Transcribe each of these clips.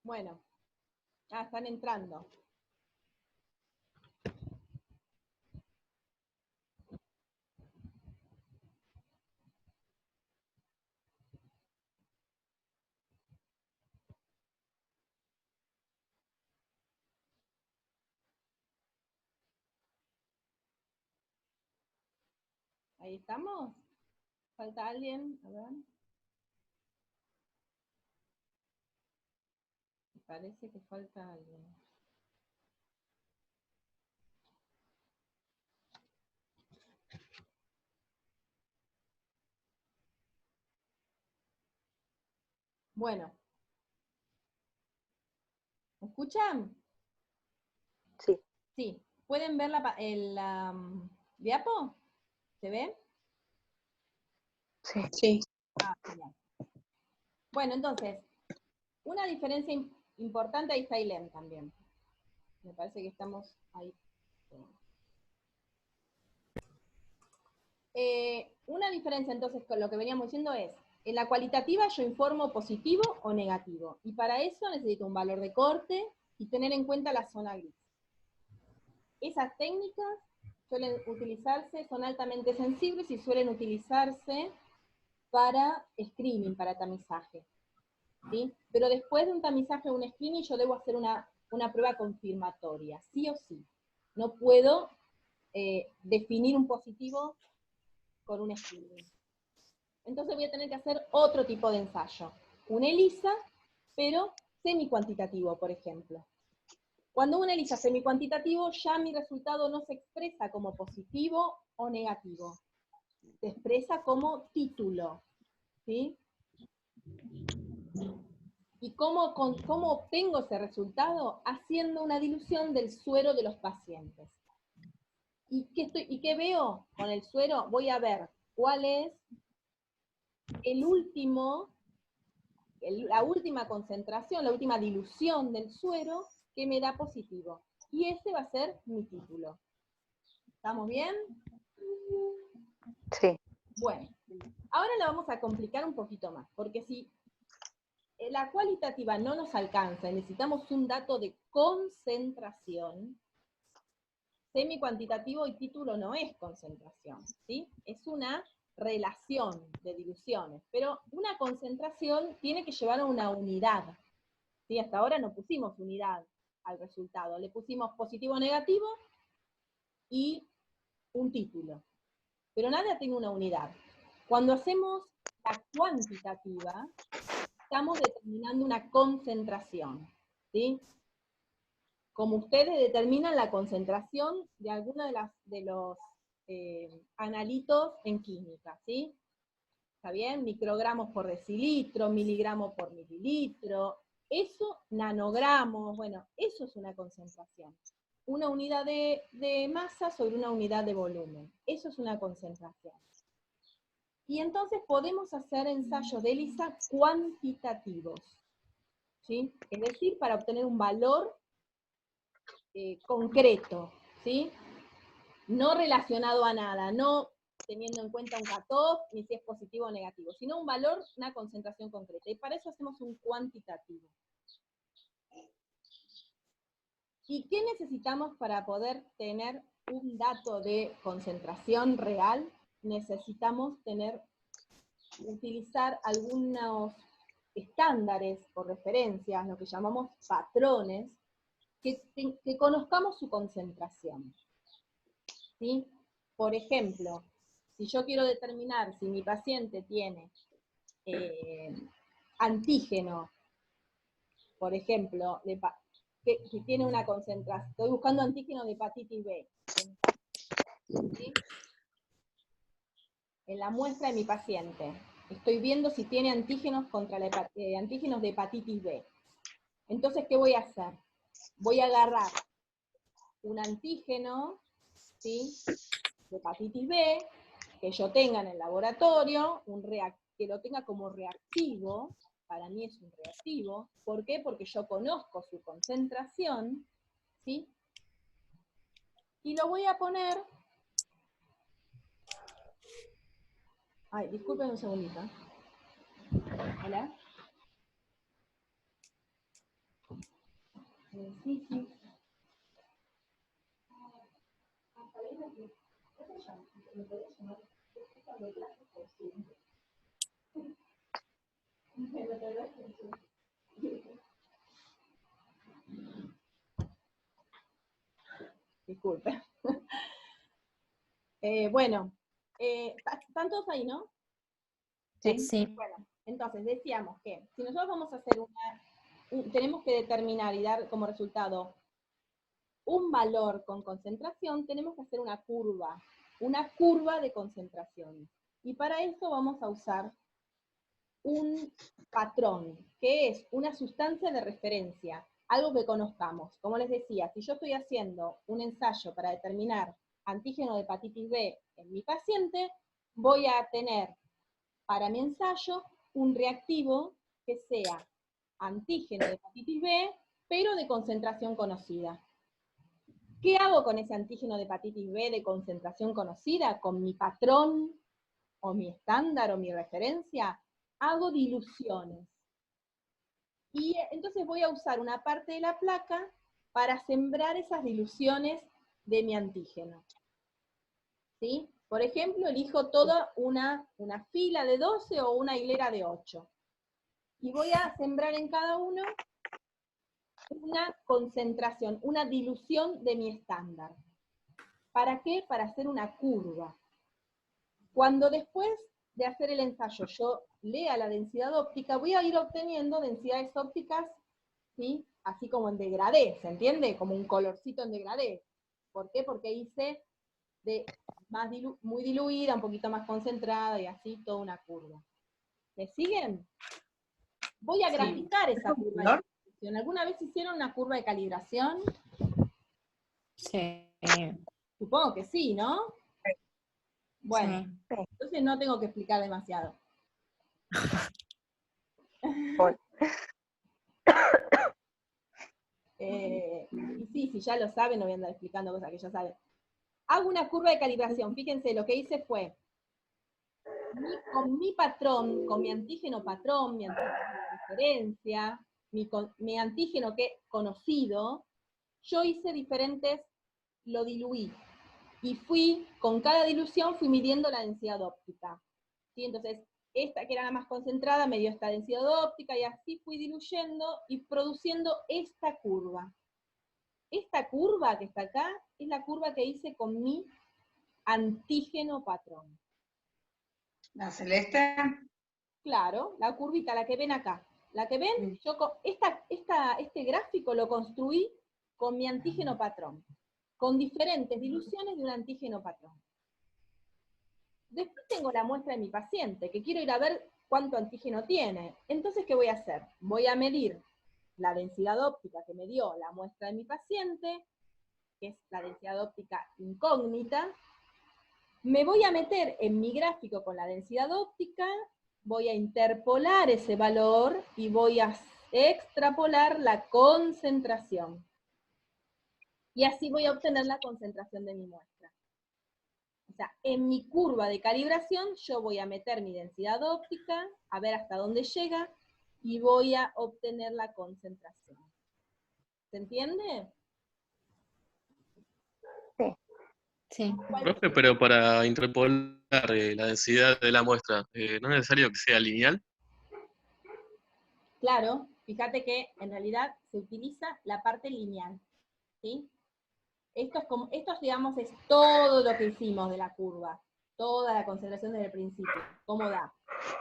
Bueno, están entrando. Ahí estamos. ¿Falta alguien? A ver. Me parece que falta alguien. Bueno. ¿Me escuchan? Sí. Sí. ¿Pueden ver el diapo? ¿Se ve? Sí. Sí. Genial. Bueno, entonces, una diferencia importante, ahí está Ailén también. Me parece que estamos ahí. Una diferencia entonces con lo que veníamos diciendo es, en la cualitativa yo informo positivo o negativo, y para eso necesito un valor de corte y tener en cuenta la zona gris. Esas técnicas suelen utilizarse, son altamente sensibles y suelen utilizarse para screening, para tamizaje, ¿sí? Pero después de un tamizaje o un screening yo debo hacer una prueba confirmatoria, sí o sí. No puedo definir un positivo con un screening. Entonces voy a tener que hacer otro tipo de ensayo. Un ELISA, pero semi-cuantitativo, por ejemplo. Cuando un ELISA semi-cuantitativo, ya mi resultado no se expresa como positivo o negativo. Se expresa como título, ¿sí? ¿Y cómo obtengo ese resultado? Haciendo una dilución del suero de los pacientes. ¿Y qué veo con el suero? Voy a ver cuál es la última concentración, la última dilución del suero que me da positivo. Y ese va a ser mi título. ¿Estamos bien? Sí. Bueno, ahora la vamos a complicar un poquito más, porque si la cualitativa no nos alcanza y necesitamos un dato de concentración, semi-cuantitativo y título no es concentración, ¿sí? Es una relación de diluciones, pero una concentración tiene que llevar a una unidad, ¿sí? Hasta ahora no pusimos unidad al resultado, le pusimos positivo o negativo y un título, pero nada tiene una unidad. Cuando hacemos la cuantitativa, estamos determinando una concentración, ¿sí? Como ustedes determinan la concentración de alguno de los analitos en química, ¿sí? ¿Está bien? Microgramos por decilitro, miligramos por mililitro, eso, nanogramos, bueno, eso es una concentración. Una unidad de masa sobre una unidad de volumen, eso es una concentración. Y entonces podemos hacer ensayos de ELISA cuantitativos, ¿sí? Es decir, para obtener un valor concreto, ¿sí? No relacionado a nada, no teniendo en cuenta un cutoff, ni si es positivo o negativo, sino un valor, una concentración concreta. Y para eso hacemos un cuantitativo. ¿Y qué necesitamos para poder tener un dato de concentración real? Necesitamos utilizar algunos estándares o referencias, lo que llamamos patrones, que conozcamos su concentración, ¿sí? Por ejemplo, si yo quiero determinar si mi paciente tiene antígeno, por ejemplo, que tiene una concentración, estoy buscando antígeno de hepatitis B, ¿sí? En la muestra de mi paciente, estoy viendo si tiene antígenos antígenos de hepatitis B. Entonces, ¿qué voy a hacer? Voy a agarrar un antígeno, ¿sí?, de hepatitis B, que yo tenga en el laboratorio, que lo tenga como reactivo, para mí es un reactivo. ¿Por qué? Porque yo conozco su concentración, ¿sí? Y lo voy a poner... Ay, disculpen un segundito. Hola. Sí, sí. Disculpe. Bueno, ¿están todos ahí, no? Sí. Sí. Bueno, entonces decíamos que si nosotros vamos a hacer tenemos que determinar y dar como resultado un valor con concentración, tenemos que hacer una curva de concentración. Y para eso vamos a usar un patrón, que es una sustancia de referencia, algo que conozcamos. Como les decía, si yo estoy haciendo un ensayo para determinar antígeno de hepatitis B en mi paciente, voy a tener para mi ensayo un reactivo que sea antígeno de hepatitis B, pero de concentración conocida. ¿Qué hago con ese antígeno de hepatitis B de concentración conocida? Con mi patrón, o mi estándar, o mi referencia, hago diluciones. Y entonces voy a usar una parte de la placa para sembrar esas diluciones de mi antígeno. ¿Sí? Por ejemplo, elijo toda una fila de 12 o una hilera de 8. Y voy a sembrar en cada uno una concentración, una dilución de mi estándar. ¿Para qué? Para hacer una curva. Cuando después de hacer el ensayo yo lea la densidad óptica, voy a ir obteniendo densidades ópticas, ¿sí? Así como en degradé, ¿se entiende? Como un colorcito en degradé. ¿Por qué? Porque hice de muy diluida, un poquito más concentrada, y así toda una curva. ¿Me siguen? Voy a graficar esa curva de calibración. ¿Alguna vez hicieron una curva de calibración? Sí. Supongo que sí, ¿no? Bueno, Sí. entonces no tengo que explicar demasiado. Y sí, ya lo saben, no voy a andar explicando cosas que ya saben. Hago una curva de calibración. Fíjense, lo que hice fue, con mi patrón, con mi antígeno patrón, mi antígeno de referencia, mi antígeno que conocido, yo hice diferentes, lo diluí. Y con cada dilución fui midiendo la densidad óptica. ¿Sí? Entonces, esta que era la más concentrada me dio esta densidad óptica, y así fui diluyendo y produciendo esta curva. Esta curva que está acá es la curva que hice con mi antígeno patrón. ¿La celeste? Claro, la curvita, la que ven acá. La que ven, este gráfico lo construí con mi antígeno patrón, con diferentes diluciones de un antígeno patrón. Después tengo la muestra de mi paciente, que quiero ir a ver cuánto antígeno tiene. Entonces, ¿qué voy a hacer? Voy a medir la densidad óptica que me dio la muestra de mi paciente, que es la densidad óptica incógnita. Me voy a meter en mi gráfico con la densidad óptica, voy a interpolar ese valor y voy a extrapolar la concentración. Y así voy a obtener la concentración de mi muestra. O sea, en mi curva de calibración yo voy a meter mi densidad óptica, a ver hasta dónde llega, y voy a obtener la concentración. ¿Se entiende? Sí. Profe, pero para interpolar la densidad de la muestra, ¿no es necesario que sea lineal? Claro, fíjate que en realidad se utiliza la parte lineal, ¿sí? Esto, digamos, es todo lo que hicimos de la curva, toda la concentración desde el principio, cómo da.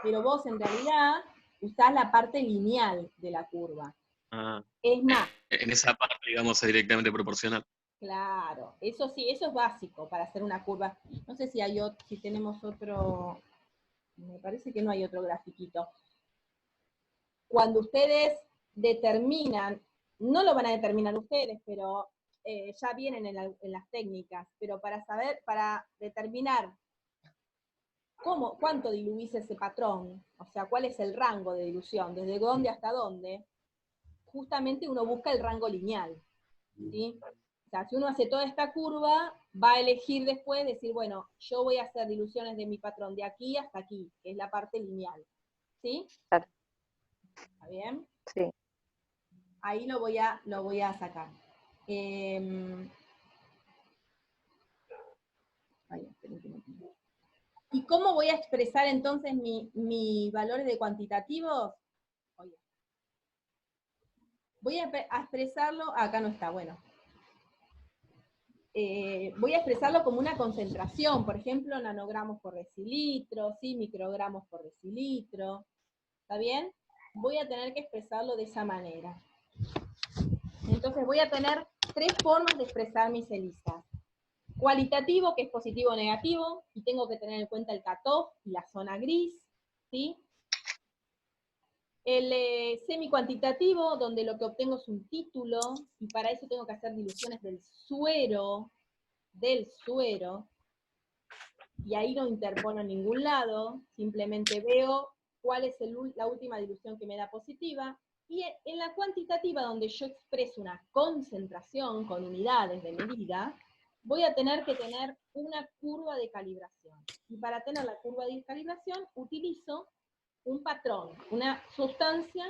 Pero vos en realidad usás la parte lineal de la curva. Ah, Es más, en esa parte, digamos, es directamente proporcional. claro, eso sí, eso es básico para hacer una curva. No sé si tenemos otro, me parece que no hay otro grafiquito. Cuando ustedes determinan, no lo van a determinar ustedes, pero ya vienen en las técnicas, pero para determinar cuánto diluís ese patrón, o sea, cuál es el rango de dilución, desde dónde hasta dónde, justamente uno busca el rango lineal, ¿sí? O sea, si uno hace toda esta curva, va a elegir después, decir, bueno, yo voy a hacer diluciones de mi patrón de aquí hasta aquí, que es la parte lineal, ¿sí? Claro. ¿Está bien? Sí. ahí lo voy a sacar. ¿Y cómo voy a expresar entonces mis valores de cuantitativos? Voy a expresarlo, acá no está, bueno. Voy a expresarlo como una concentración, por ejemplo, nanogramos por decilitro, ¿sí? Microgramos por decilitro, ¿está bien? Voy a tener que expresarlo de esa manera. Entonces voy a tener 3 formas de expresar mis ELISAs. Cualitativo, que es positivo o negativo, y tengo que tener en cuenta el cutoff y la zona gris, ¿sí? El semi-cuantitativo, donde lo que obtengo es un título, y para eso tengo que hacer diluciones del suero, y ahí no interpongo en ningún lado, simplemente veo cuál es la última dilución que me da positiva, y en la cuantitativa, donde yo expreso una concentración con unidades de medida, voy a tener que tener una curva de calibración. Y para tener la curva de calibración, utilizo un patrón, una sustancia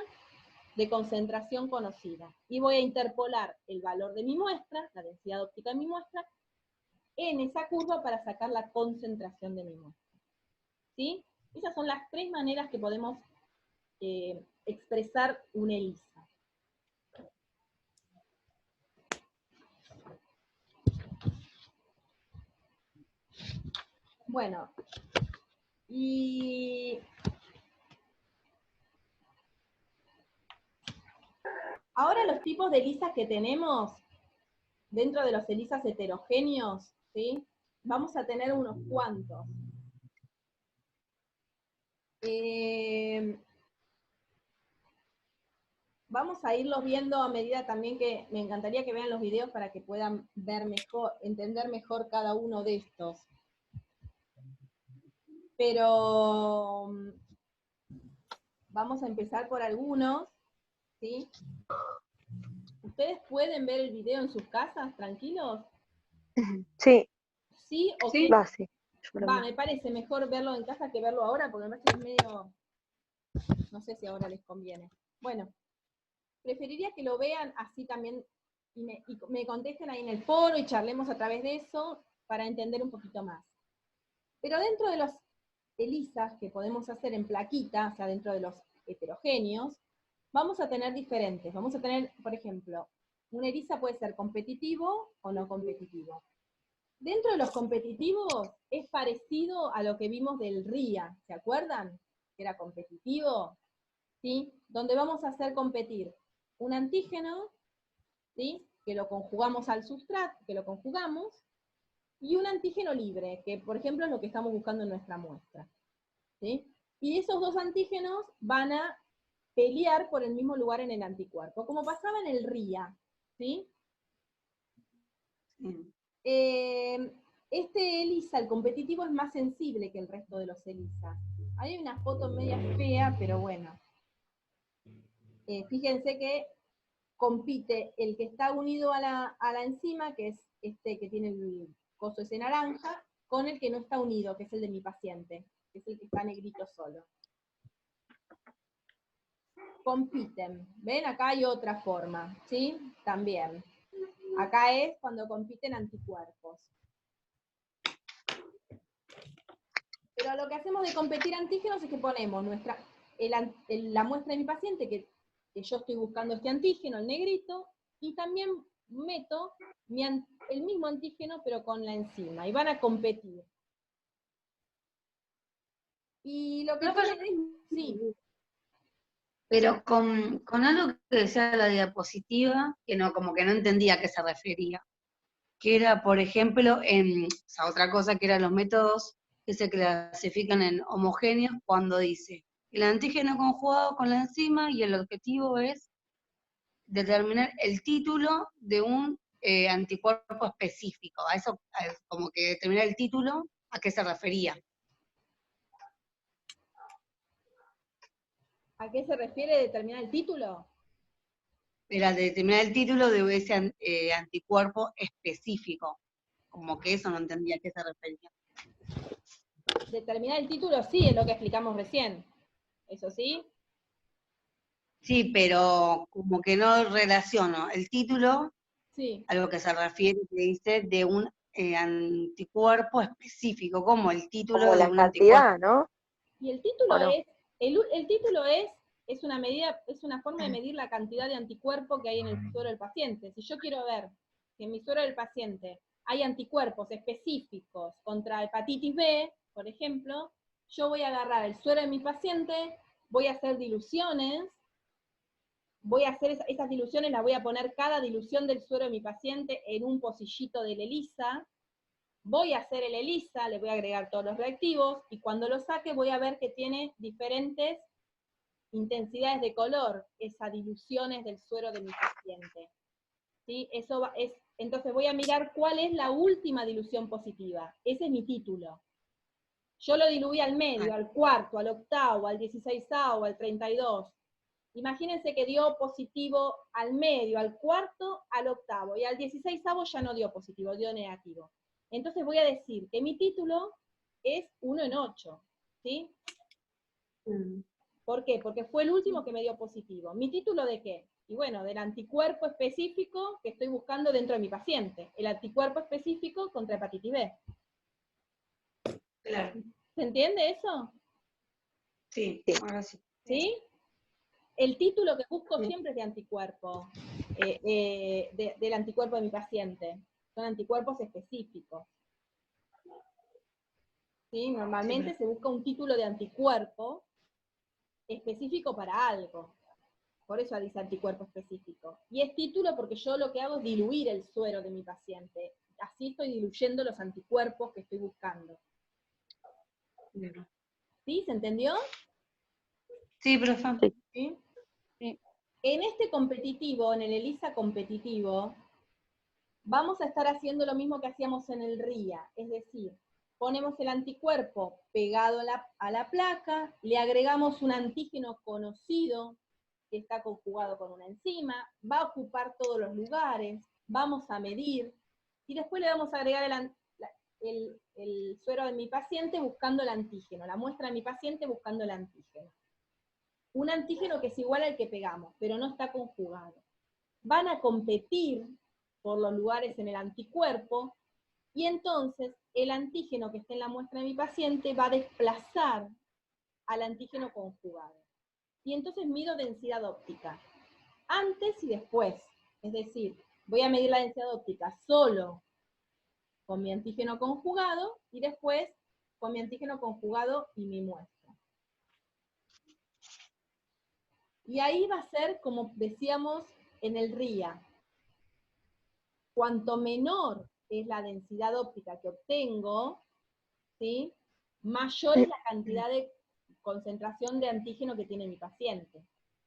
de concentración conocida. Y voy a interpolar el valor de mi muestra, la densidad óptica de mi muestra, en esa curva para sacar la concentración de mi muestra. ¿Sí? Esas son las 3 maneras que podemos expresar una ELISA. Bueno, y ahora los tipos de ELISAs que tenemos, dentro de los ELISAs heterogéneos, ¿sí? Vamos a tener unos cuantos. Vamos a irlos viendo a medida también que me encantaría que vean los videos para que puedan ver mejor, entender mejor cada uno de estos. Pero vamos a empezar por algunos, ¿sí? ¿Ustedes pueden ver el video en sus casas, tranquilos? Sí. ¿Sí o sí? qué? Sí. Me parece mejor verlo en casa que verlo ahora, porque me parece medio... No sé si ahora les conviene. Bueno, preferiría que lo vean así también y me contesten ahí en el foro y charlemos a través de eso para entender un poquito más. Pero dentro de los ELISAs que podemos hacer en plaquita, o sea, dentro de los heterogéneos, vamos a tener diferentes. Vamos a tener, por ejemplo, un ELISA puede ser competitivo o no competitivo. Dentro de los competitivos es parecido a lo que vimos del RIA, ¿se acuerdan? Que era competitivo, ¿sí? Donde vamos a hacer competir un antígeno, ¿sí? Que lo conjugamos al sustrato, que lo conjugamos, y un antígeno libre, que por ejemplo es lo que estamos buscando en nuestra muestra, ¿sí? Y esos 2 antígenos van a pelear por el mismo lugar en el anticuerpo, como pasaba en el RIA, ¿sí? Este ELISA, el competitivo, es más sensible que el resto de los ELISA. Hay una foto media fea, pero bueno. Fíjense que compite el que está unido a la enzima, que es este que tiene el coso ese naranja, con el que no está unido, que es el de mi paciente, que es el que está negrito solo. Compiten. ¿Ven? Acá hay otra forma, ¿sí? También. Acá es cuando compiten anticuerpos. Pero lo que hacemos de competir antígenos es que ponemos la muestra de mi paciente, que yo estoy buscando este antígeno, el negrito, y también meto el mismo antígeno, pero con la enzima, y van a competir. Y lo que sí. Pero con algo que decía la diapositiva, que no, como que no entendía a qué se refería, que era, por ejemplo, otra cosa que eran los métodos que se clasifican en homogéneos cuando dice el antígeno conjugado con la enzima y el objetivo es determinar el título de un anticuerpo específico. A eso, como que determinar el título, ¿a qué se refería? ¿A qué se refiere determinar el título? Era determinar el título de ese anticuerpo específico. Como que eso no entendía a qué se refería. Determinar el título, sí, es lo que explicamos recién. ¿Eso sí? Sí, pero como que no relaciono el título Sí. a lo que se refiere, que dice de un anticuerpo específico, como el título Como de la un anticuerpo. cantidad, ¿no? Y el ¿O título no? el título es una medida, es una forma de medir la cantidad de anticuerpo que hay en el suero del paciente. Si yo quiero ver que en mi suero del paciente hay anticuerpos específicos contra hepatitis B, por ejemplo, yo voy a agarrar el suero de mi paciente, voy a hacer diluciones, voy a hacer esas diluciones, las voy a poner cada dilución del suero de mi paciente en un pocillito del ELISA, voy a hacer el ELISA, le voy a agregar todos los reactivos, y cuando lo saque voy a ver que tiene diferentes intensidades de color, esas diluciones del suero de mi paciente. ¿Sí? Entonces voy a mirar cuál es la última dilución positiva. Ese es mi título. Yo lo diluí al medio, al cuarto, al octavo, al 16avo, al 32. Imagínense que dio positivo al medio, al cuarto, al octavo, y al 16avo ya no dio positivo, dio negativo. Entonces voy a decir que mi título es 1 en 8, ¿sí? ¿Por qué? Porque fue el último que me dio positivo. ¿Mi título de qué? Y bueno, del anticuerpo específico que estoy buscando dentro de mi paciente. El anticuerpo específico contra hepatitis B. Claro. ¿Se entiende eso? Sí, ahora sí. ¿Sí? El título que busco Sí. siempre es de anticuerpo, del anticuerpo de mi paciente. Son anticuerpos específicos. ¿Sí? Normalmente se busca un título de anticuerpo específico para algo. Por eso dice anticuerpo específico. Y es título porque yo lo que hago es diluir el suero de mi paciente. Así estoy diluyendo los anticuerpos que estoy buscando. ¿Sí? ¿Se entendió? Sí, profe. ¿Sí? Sí. En este competitivo, en el ELISA competitivo, vamos a estar haciendo lo mismo que hacíamos en el RIA, es decir, ponemos el anticuerpo pegado a la placa, le agregamos un antígeno conocido que está conjugado con una enzima, va a ocupar todos los lugares, vamos a medir, y después le vamos a agregar el suero de mi paciente buscando el antígeno, la muestra de mi paciente buscando el antígeno. Un antígeno que es igual al que pegamos, pero no está conjugado. Van a competir por los lugares en el anticuerpo, y entonces el antígeno que esté en la muestra de mi paciente va a desplazar al antígeno conjugado. Y entonces mido densidad óptica, antes y después. Es decir, voy a medir la densidad óptica solo con mi antígeno conjugado, y después con mi antígeno conjugado y mi muestra. Y ahí va a ser, como decíamos en el RIA, cuanto menor es la densidad óptica que obtengo, ¿sí?, mayor es la cantidad de concentración de antígeno que tiene mi paciente.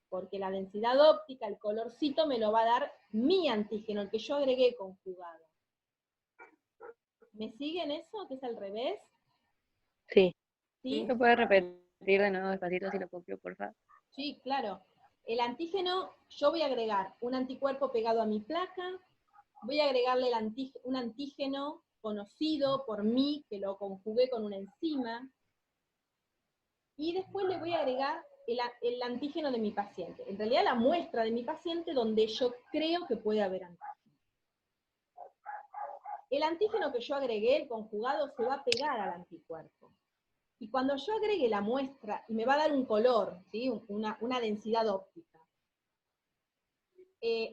Porque la densidad óptica, el colorcito, me lo va a dar mi antígeno, el que yo agregué conjugado. ¿Me siguen eso? ¿Que es al revés? Sí. ¿Sí? ¿Se puede repetir de nuevo despacito si lo copio, por favor? Sí, claro. El antígeno, yo voy a agregar un anticuerpo pegado a mi placa, voy a agregarle un antígeno conocido por mí, que lo conjugué con una enzima, y después le voy a agregar el antígeno de mi paciente. En realidad la muestra de mi paciente donde yo creo que puede haber antígeno. El antígeno que yo agregué, el conjugado, se va a pegar al anticuerpo. Y cuando yo agregue la muestra, y me va a dar un color, ¿sí?, una densidad óptica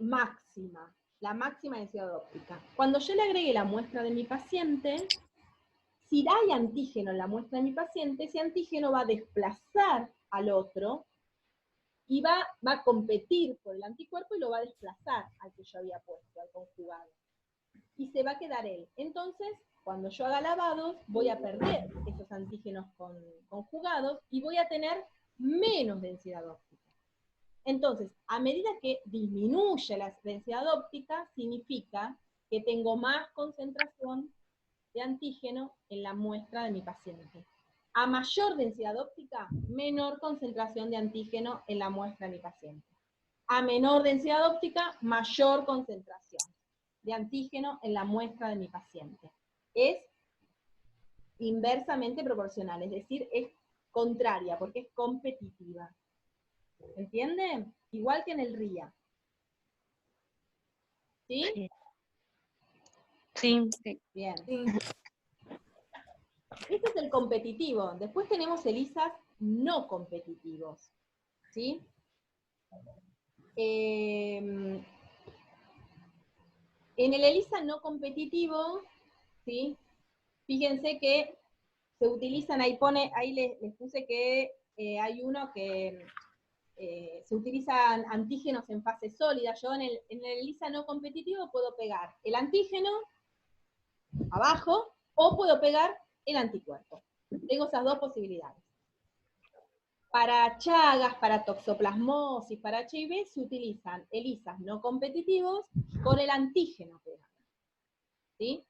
máxima, la máxima densidad óptica. Cuando yo le agregue la muestra de mi paciente, si hay antígeno en la muestra de mi paciente, ese antígeno va a desplazar al otro y va a competir por el anticuerpo y lo va a desplazar al que yo había puesto, al conjugado. Y se va a quedar él. Entonces, cuando yo haga lavados, voy a perder esos antígenos conjugados y voy a tener menos densidad óptica. Entonces, a medida que disminuye la densidad óptica, significa que tengo más concentración de antígeno en la muestra de mi paciente. A mayor densidad óptica, menor concentración de antígeno en la muestra de mi paciente. A menor densidad óptica, mayor concentración de antígeno en la muestra de mi paciente. Es inversamente proporcional, es decir, es contraria, porque es competitiva. ¿Entienden? igual que en el RIA. ¿Sí? Sí, sí. Bien. Este es el competitivo. Después tenemos ELISAs no competitivos. ¿Sí? En el ELISA no competitivo, ¿sí? Fíjense que se utilizan, ahí les puse que hay uno que se utilizan antígenos en fase sólida. Yo en el ELISA no competitivo puedo pegar el antígeno abajo o puedo pegar el anticuerpo. Tengo esas dos posibilidades. Para Chagas, para toxoplasmosis, para HIV se utilizan ELISAs no competitivos con el antígeno pegado. ¿Sí?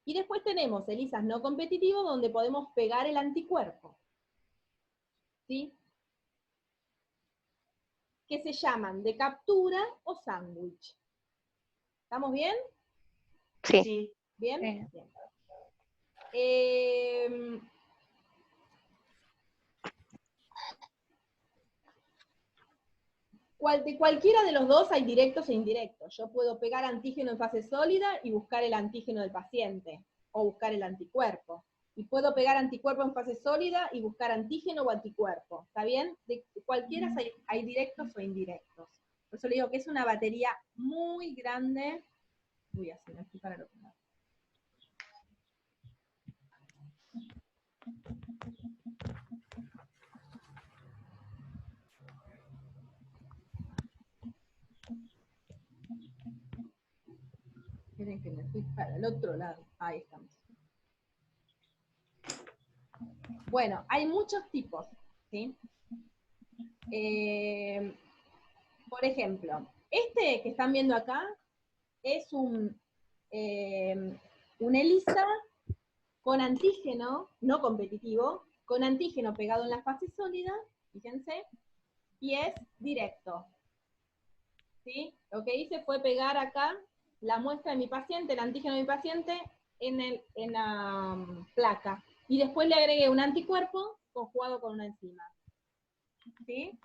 Y después tenemos ELISAs no competitivos donde podemos pegar el anticuerpo. ¿Sí? Que se llaman de captura o sándwich. ¿Estamos bien? Sí. Sí. ¿Bien? Sí. Bien. De cualquiera de los dos hay directos e indirectos. Yo puedo pegar antígeno en fase sólida y buscar el antígeno del paciente, o buscar el anticuerpo. Y puedo pegar anticuerpo en fase sólida y buscar antígeno o anticuerpo. ¿Está bien? De cualquiera hay directos o indirectos. Por eso le digo que es una batería muy grande. Uy, así, no estoy para lo que no. Miren que me fui para el otro lado. Ahí estamos. Bueno, hay muchos tipos, ¿sí? Por ejemplo, este que están viendo acá es un ELISA con antígeno, no competitivo, con antígeno pegado en la fase sólida, fíjense, y es directo. ¿Sí? Lo que hice fue pegar acá la muestra de mi paciente, el antígeno de mi paciente, en la placa. Y después le agregué un anticuerpo conjugado con una enzima. ¿Sí?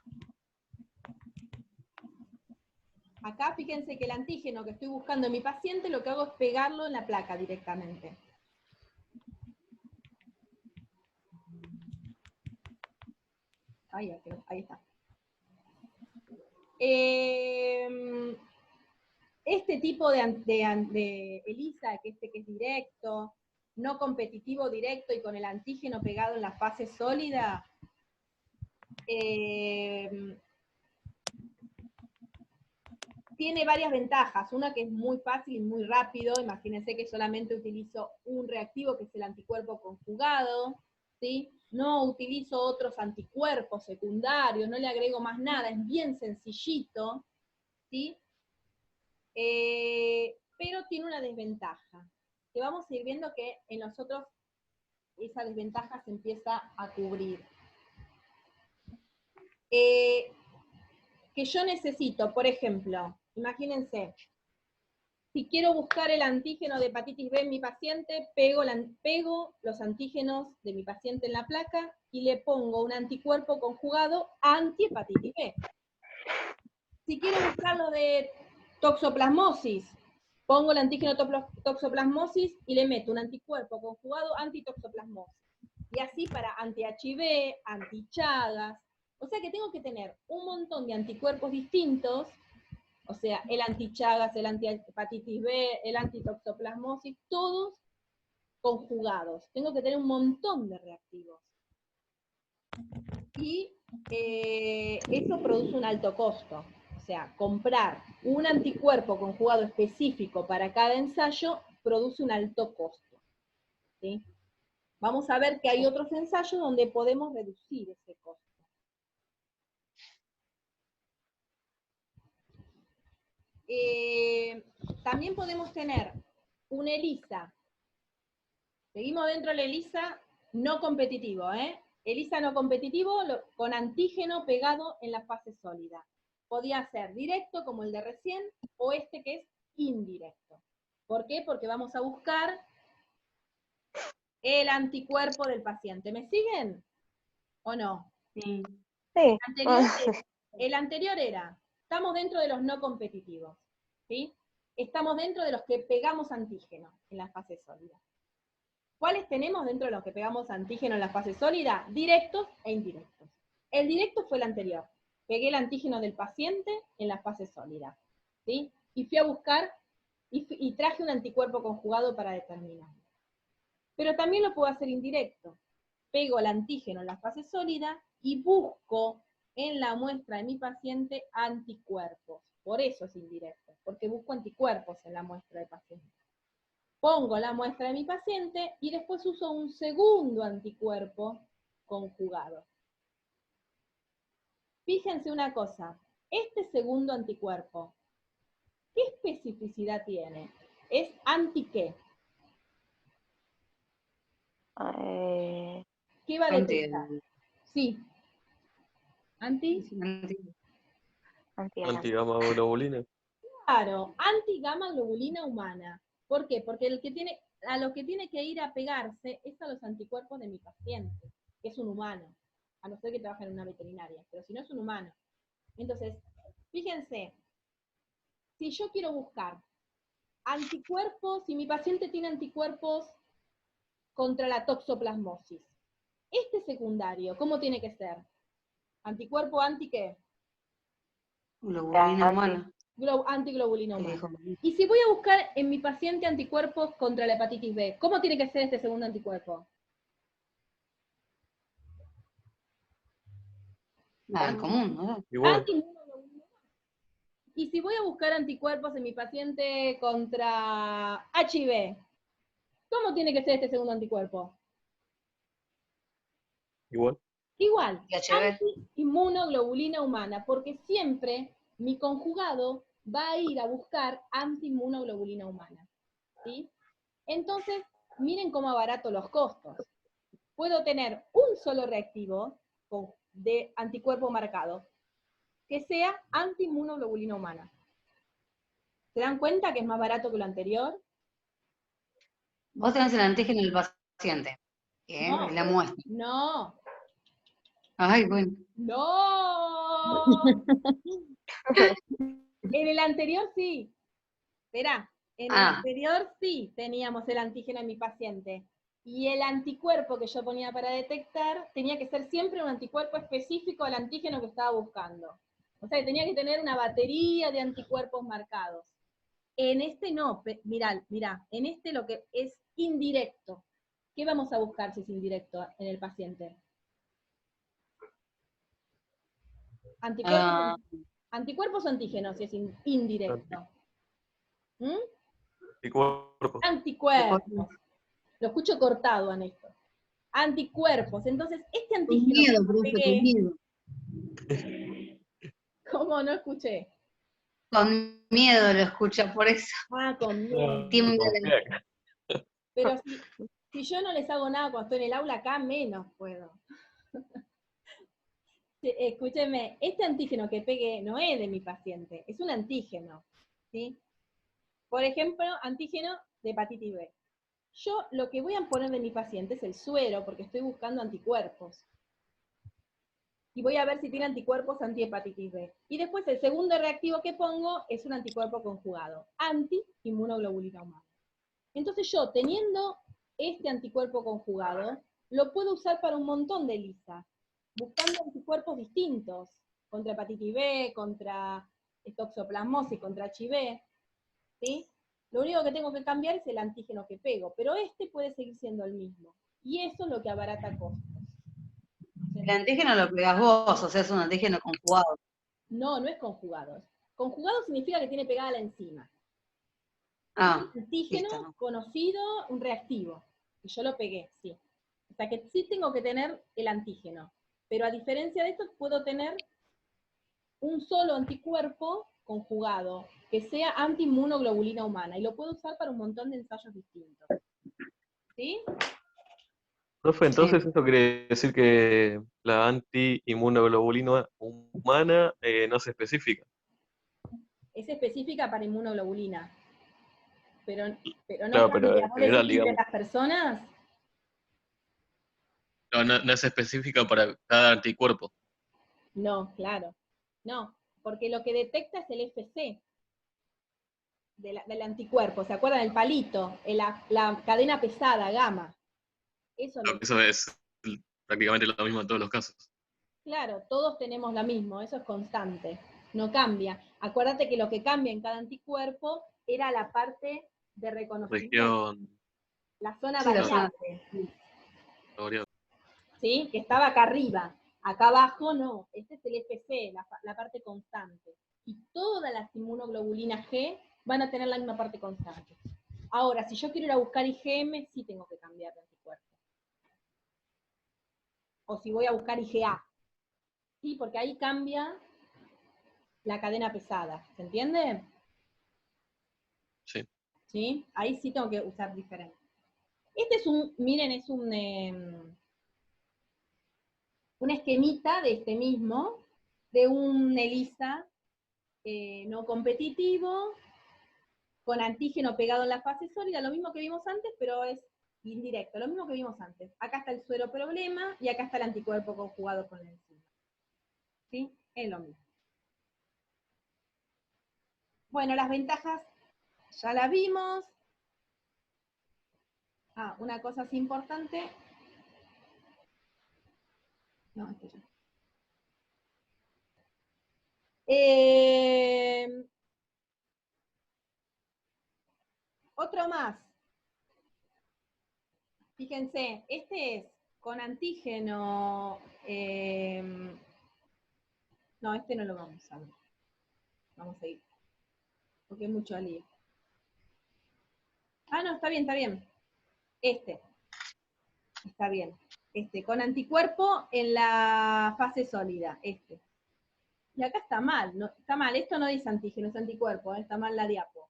Acá fíjense que el antígeno que estoy buscando en mi paciente, lo que hago es pegarlo en la placa directamente. Ahí está. Este tipo de ELISA, que es directo, no competitivo directo y con el antígeno pegado en la fase sólida, tiene varias ventajas. Una que es muy fácil y muy rápido. Imagínense que solamente utilizo un reactivo, que es el anticuerpo conjugado, ¿sí? No utilizo otros anticuerpos secundarios, no le agrego más nada, es bien sencillito, ¿sí? Pero tiene una desventaja, que vamos a ir viendo que en nosotros esa desventaja se empieza a cubrir. Que yo necesito, por ejemplo, imagínense, si quiero buscar el antígeno de hepatitis B en mi paciente, pego los antígenos de mi paciente en la placa y le pongo un anticuerpo conjugado anti-hepatitis B. Si quiero buscarlo de toxoplasmosis, pongo el antígeno toxoplasmosis y le meto un anticuerpo conjugado anti-toxoplasmosis. Y así para anti-HIV, anti-Chagas. O sea que tengo que tener un montón de anticuerpos distintos, o sea, el anti-Chagas, el anti-hepatitis B, el anti-toxoplasmosis, todos conjugados. Tengo que tener un montón de reactivos. Y eso produce un alto costo. O sea, comprar un anticuerpo conjugado específico para cada ensayo produce un alto costo. ¿Sí? Vamos a ver que hay otros ensayos donde podemos reducir ese costo. También podemos tener un ELISA. Seguimos dentro del ELISA no competitivo, ELISA no competitivo con antígeno pegado en la fase sólida. Podía ser directo, como el de recién, o este que es indirecto. ¿Por qué? Porque vamos a buscar el anticuerpo del paciente. ¿Me siguen? ¿O no? Sí. Sí. El anterior era, estamos dentro de los no competitivos, ¿sí? Estamos dentro de los que pegamos antígeno en la fase sólida. ¿Cuáles tenemos dentro de los que pegamos antígeno en la fase sólida? Directos e indirectos. El directo fue el anterior. Pegué el antígeno del paciente en la fase sólida, ¿sí? Y fui a buscar y traje un anticuerpo conjugado para determinarlo. Pero también lo puedo hacer indirecto. Pego el antígeno en la fase sólida y busco en la muestra de mi paciente anticuerpos. Por eso es indirecto, porque busco anticuerpos en la muestra del paciente. Pongo la muestra de mi paciente y después uso un segundo anticuerpo conjugado. Fíjense una cosa, este segundo anticuerpo, ¿qué especificidad tiene? ¿Es anti qué? ¿Qué va a detectar? Sí. ¿Anti? Antigamma-globulina. Claro, anti-gamma globulina humana. ¿Por qué? Porque a lo que tiene que ir a pegarse es a los anticuerpos de mi paciente, que es un humano, a no ser que trabaje en una veterinaria, pero si no es un humano. Entonces, fíjense, si yo quiero buscar anticuerpos, si mi paciente tiene anticuerpos contra la toxoplasmosis, este secundario, ¿cómo tiene que ser? ¿Anticuerpo anti qué? Globulina humana. Antiglobulina humana. Y si voy a buscar en mi paciente anticuerpos contra la hepatitis B, ¿cómo tiene que ser este segundo anticuerpo? Nada, en común, ¿no? Igual. Antiinmunoglobulina. Y si voy a buscar anticuerpos en mi paciente contra HIV, ¿cómo tiene que ser este segundo anticuerpo? Igual. Igual, IHB. antiinmunoglobulina humana, porque siempre mi conjugado va a ir a buscar antiinmunoglobulina humana, ¿sí? Entonces, miren cómo abarato los costos. Puedo tener un solo reactivo de anticuerpo marcado, que sea antiinmunoglobulina humana. ¿Se dan cuenta que es más barato que lo anterior? Vos tenés el antígeno del paciente, que No, es la muestra. no, Ay, bueno. no. En el anterior sí. Esperá, en el anterior sí teníamos el antígeno en mi paciente. Y el anticuerpo que yo ponía para detectar tenía que ser siempre un anticuerpo específico al antígeno que estaba buscando. O sea, tenía que tener una batería de anticuerpos marcados. En este no, mirá, en este lo que es indirecto. ¿Qué vamos a buscar si es indirecto en el paciente? Anticuerpos o antígenos si es indirecto. Anticuerpos. Anticuerpos. Lo escucho cortado a Néstor. Anticuerpos. Entonces, este Con antígeno miedo, que profe, pegué, con miedo. ¿cómo no escuché? Con miedo lo escucha, por eso. Ah, con miedo. Tiembla. Pero si yo no les hago nada cuando estoy en el aula, acá menos puedo. Escúcheme, este antígeno que pegué no es de mi paciente, es un antígeno, ¿sí? Por ejemplo, antígeno de hepatitis B. Yo lo que voy a poner de mi paciente es el suero, porque estoy buscando anticuerpos. Y voy a ver si tiene anticuerpos anti-hepatitis B. Y después el segundo reactivo que pongo es un anticuerpo conjugado, anti-inmunoglobulina humana. Entonces yo, teniendo este anticuerpo conjugado, lo puedo usar para un montón de lisas, buscando anticuerpos distintos, contra hepatitis B, contra toxoplasmosis, contra HIV, ¿sí? Lo único que tengo que cambiar es el antígeno que pego, pero este puede seguir siendo el mismo. Y eso es lo que abarata costos. El antígeno lo pegás vos, o sea, es un antígeno conjugado. No, no es conjugado. Conjugado significa que tiene pegada la enzima. Ah, Un antígeno listo, ¿no? conocido, un reactivo. Y yo lo pegué, sí. O sea que sí tengo que tener el antígeno. Pero a diferencia de esto, puedo tener un solo anticuerpo conjugado, que sea antiinmunoglobulina humana, y lo puedo usar para un montón de ensayos distintos. ¿Sí? Profe, entonces eso quiere decir que la antiinmunoglobulina humana no es específica. Es específica para inmunoglobulina. Pero no Claro, pero cambia. en ¿Vos general, decís entre digamos. las personas? No es específica para cada anticuerpo. No, claro. No, porque lo que detecta es el FC del anticuerpo. ¿Se acuerdan? El palito, la cadena pesada, gamma. Eso lo Eso es prácticamente lo mismo en todos los casos. Claro, todos tenemos lo mismo, eso es constante, no cambia. Acuérdate que lo que cambia en cada anticuerpo era la parte de reconocimiento, Región, la zona Sí, la zona. variable, variable. ¿sí? Que estaba acá arriba. Acá abajo no, este es el FC, la parte constante. Y todas las inmunoglobulinas G van a tener la misma parte constante. Ahora, si yo quiero ir a buscar IgM, sí tengo que cambiar de anticuerpo. O si voy a buscar IgA, sí, porque ahí cambia la cadena pesada, ¿se entiende? Sí. ¿Sí? Ahí sí tengo que usar diferente. Este es miren, es un esquemita de este mismo, de un ELISA no competitivo, con antígeno pegado en la fase sólida, lo mismo que vimos antes, pero es indirecto, lo mismo que vimos antes. Acá está el suero problema y acá está el anticuerpo conjugado con la enzima. ¿Sí? Es lo mismo. Bueno, las ventajas ya las vimos. Ah, una cosa así importante. No, este ya. Otro más. Fíjense, este es con antígeno. No, este no lo vamos a ver. Vamos a ir. Porque es mucho lío. Ah, no, está bien, está bien. Este. Está bien. Este, con anticuerpo en la fase sólida. Este. Y acá está mal. No, está mal. Esto no dice antígeno, es anticuerpo. Está mal la diapo.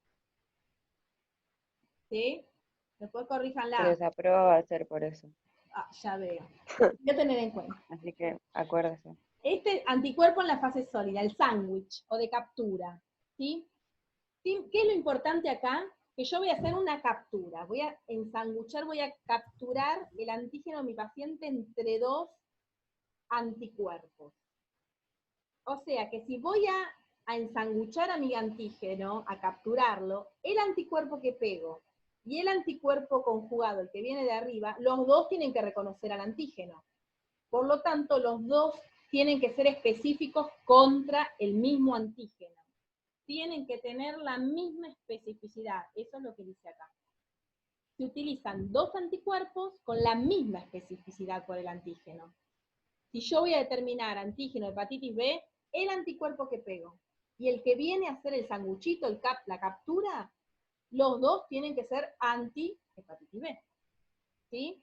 ¿Sí? Después Se corríjanla. les aprueba va a ser por eso. Ah, ya veo. Voy a tener en cuenta. Así que acuérdese. Este anticuerpo en la fase sólida, el sándwich o de captura. ¿Sí? ¿Sí? ¿Qué es lo importante acá? Que yo voy a hacer una captura. Voy a ensanguchar, voy a capturar el antígeno de mi paciente entre dos anticuerpos. O sea que si voy a ensanguchar a mi antígeno, a capturarlo, el anticuerpo que pego y el anticuerpo conjugado, el que viene de arriba, los dos tienen que reconocer al antígeno. Por lo tanto, los dos tienen que ser específicos contra el mismo antígeno. Tienen que tener la misma especificidad. Eso es lo que dice acá. Se utilizan dos anticuerpos con la misma especificidad por el antígeno. Si yo voy a determinar antígeno de hepatitis B, el anticuerpo que pego y el que viene a hacer el sanguchito, la captura, los dos tienen que ser anti-hepatitis B. ¿Sí?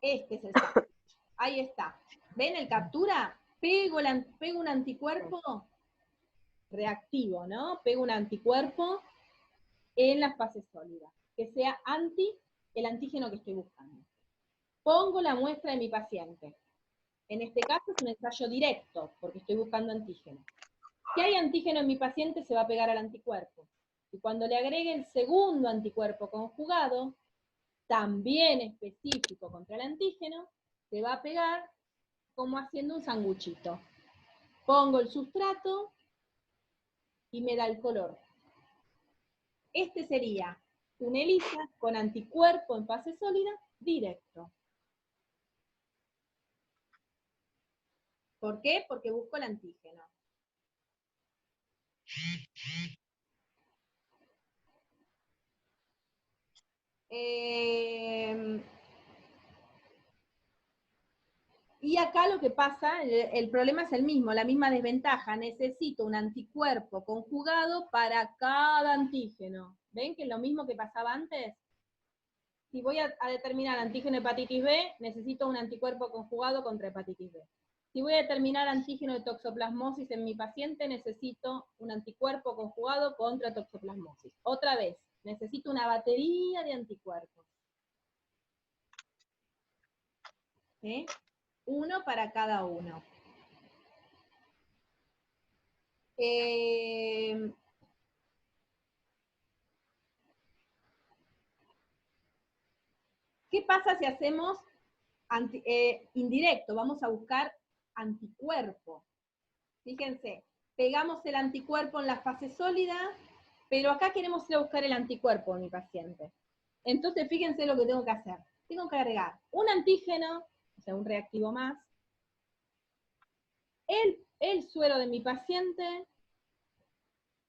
Este es el sándwich. Ahí está. ¿Ven el captura? Pego un anticuerpo reactivo, ¿no? Pego un anticuerpo en la fase sólida, que sea el antígeno que estoy buscando. Pongo la muestra de mi paciente. En este caso es un ensayo directo, porque estoy buscando antígeno. Si hay antígeno en mi paciente, se va a pegar al anticuerpo. Y cuando le agregue el segundo anticuerpo conjugado, también específico contra el antígeno, se va a pegar como haciendo un sanguchito. Pongo el sustrato y me da el color. Este sería un ELISA con anticuerpo en fase sólida directo. ¿Por qué? Porque busco el antígeno. Y acá lo que pasa, el problema es el mismo, la misma desventaja. Necesito un anticuerpo conjugado para cada antígeno. ¿Ven que es lo mismo que pasaba antes? Si voy a determinar antígeno hepatitis B, necesito un anticuerpo conjugado contra hepatitis B. Si voy a determinar antígeno de toxoplasmosis en mi paciente, necesito un anticuerpo conjugado contra toxoplasmosis. Otra vez, necesito una batería de anticuerpos. ¿Sí? Uno para cada uno. ¿Qué pasa si hacemos indirecto, vamos a buscar anticuerpo. Fíjense, pegamos el anticuerpo en la fase sólida, pero acá queremos ir a buscar el anticuerpo en mi paciente. Entonces, fíjense lo que tengo que hacer. Tengo que agregar un antígeno, o sea, un reactivo más, el suero de mi paciente,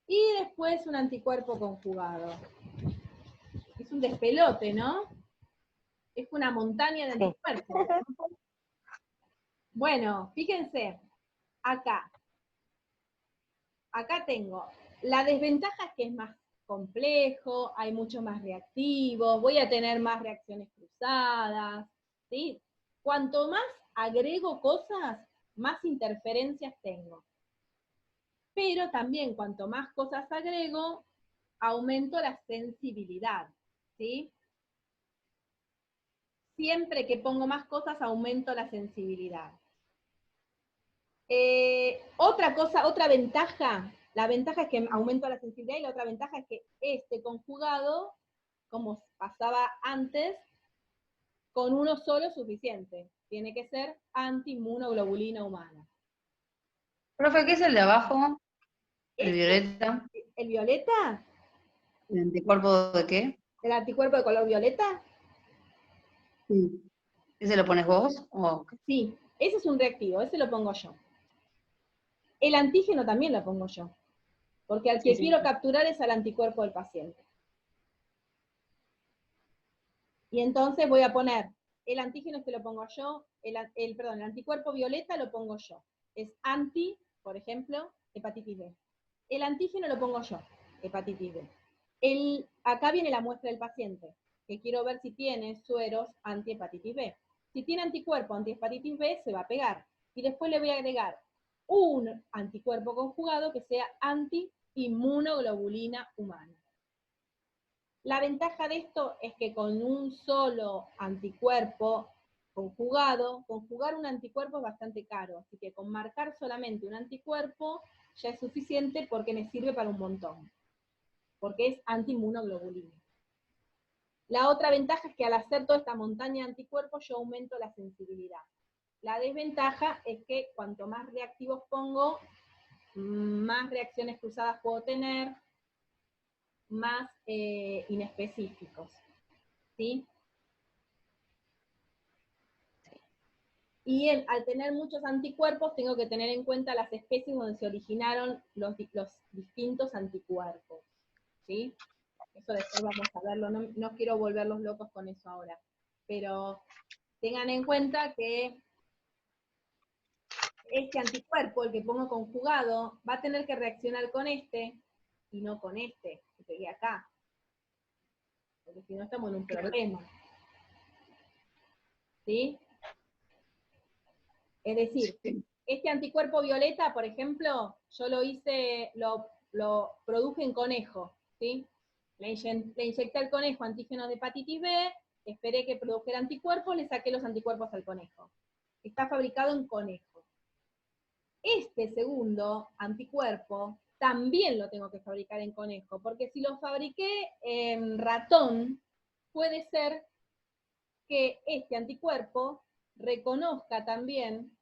y después un anticuerpo conjugado. Es un despelote, ¿no? Es una montaña de anticuerpos. Bueno, fíjense, acá tengo, la desventaja es que es más complejo, hay muchos más reactivos, voy a tener más reacciones cruzadas, ¿sí? Cuanto más agrego cosas, más interferencias tengo. Pero también cuanto más cosas agrego, aumento la sensibilidad, ¿sí? Siempre que pongo más cosas, aumento la sensibilidad. Otra ventaja, la ventaja es que aumento la sensibilidad, y la otra ventaja es que este conjugado, como pasaba antes, con uno solo es suficiente. Tiene que ser antiinmunoglobulina humana. Profe, ¿qué es el de abajo? ¿El violeta? ¿El violeta? ¿El anticuerpo de qué? ¿El anticuerpo de color violeta? Sí. ¿Ese lo pones vos? ¿O qué? Sí, ese es un reactivo, ese lo pongo yo. El antígeno también lo pongo yo, porque al que quiero capturar es al anticuerpo del paciente. Y entonces voy a poner, el antígeno este lo pongo yo, el anticuerpo violeta lo pongo yo. Es anti, por ejemplo, hepatitis B. El antígeno lo pongo yo, hepatitis B. Acá viene la muestra del paciente, que quiero ver si tiene sueros anti-hepatitis B. Si tiene anticuerpo anti-hepatitis B, se va a pegar. Y después le voy a agregar un anticuerpo conjugado que sea anti-inmunoglobulina humana. La ventaja de esto es que con un solo anticuerpo conjugado, conjugar un anticuerpo es bastante caro, así que con marcar solamente un anticuerpo ya es suficiente porque me sirve para un montón, porque es antiinmunoglobulina. La otra ventaja es que al hacer toda esta montaña de anticuerpos yo aumento la sensibilidad. La desventaja es que cuanto más reactivos pongo, más reacciones cruzadas puedo tener, más inespecíficos, ¿sí? Y al tener muchos anticuerpos, tengo que tener en cuenta las especies donde se originaron los distintos anticuerpos, ¿sí? Eso después vamos a verlo, no quiero volverlos locos con eso ahora, pero tengan en cuenta que este anticuerpo, el que pongo conjugado, va a tener que reaccionar con este, y no con este, que pegué acá, porque si no estamos en un problema, ¿sí? Es decir, este anticuerpo violeta, por ejemplo, yo lo produje en conejo, ¿sí? Le inyecté al conejo antígenos de hepatitis B, esperé que produjera anticuerpos, le saqué los anticuerpos al conejo. Está fabricado en conejo. Este segundo anticuerpo también lo tengo que fabricar en conejo, porque si lo fabriqué en ratón, puede ser que este anticuerpo reconozca también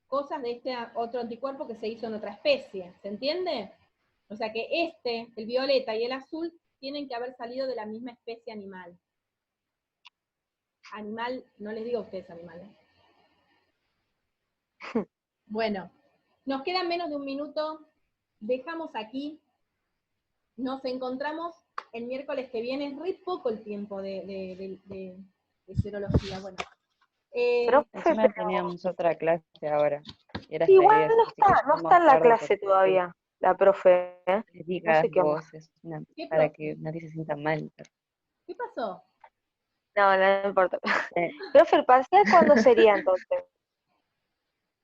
cosas de este otro anticuerpo que se hizo en otra especie, ¿se entiende? O sea que el violeta y el azul, tienen que haber salido de la misma especie animal. Animal, no les digo a ustedes animal, ¿eh? Bueno, nos queda menos de un minuto, dejamos aquí, nos encontramos el miércoles que viene, es re poco el tiempo de serología, bueno. Profe, Encima pero teníamos otra clase ahora. Y era hasta igual 10, no así que no llegamos está en la tarde clase porque todavía, la profe, ¿eh? les No digas sé qué onda. vos, es ¿Qué para profe? que nadie se sienta mal. ¿Qué pasó? No importa. Eh, Profe, ¿el parcial cuándo sería entonces?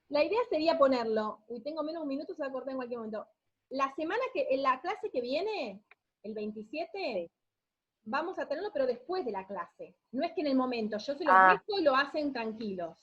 La idea sería ponerlo, uy, tengo menos de un minuto, se va a cortar en cualquier momento. En la clase que viene, el 27, Sí. vamos a tenerlo, pero después de la clase. No es que en el momento, yo se los Ah. dejo y lo hacen tranquilos.